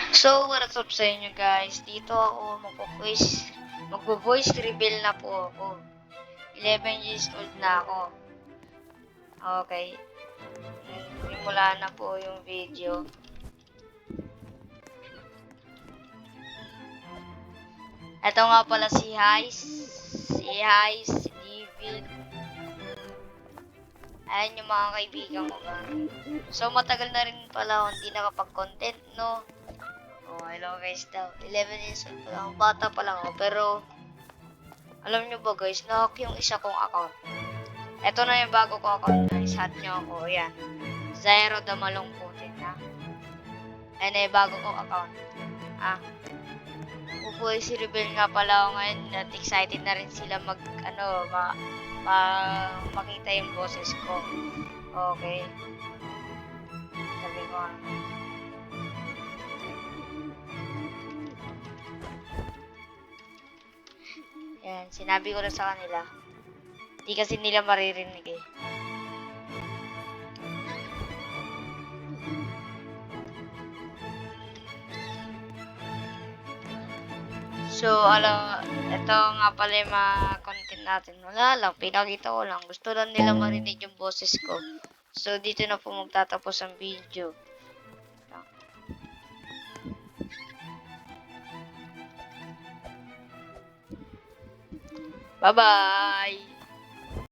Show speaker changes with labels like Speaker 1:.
Speaker 1: So, what's up sa inyo guys? Dito ako magvo-voice reveal na po ako. 11 years old na ako. Okay. Simula na po yung video. Ito nga pala si David. Ayan yung mga kaibigan ko ba. So, matagal na rin pala ako hindi nakapag-content, no? Oh, hello guys daw. 11 years old pa lang. Bata pa lang ako. Pero, alam nyo ba guys, na-hack yung isa kong account. Ito na yung bago ko account guys. Hat nyo ako. Ayan. Zairo Damalungkutin ha. Ayan na yung bago kong account. Pupuwi si Rebel nga pala ako ngayon. At excited na rin sila makita yung boses ko. Okay. Sabi ko yan, sinabi ko na sa kanila. Hindi kasi nila maririnig eh. So, ito nga pala yung mga content natin. Wala lang, pinakita ko lang. Gusto lang nila marinig yung boses ko. So, dito na po magtatapos ang video. Bye-bye!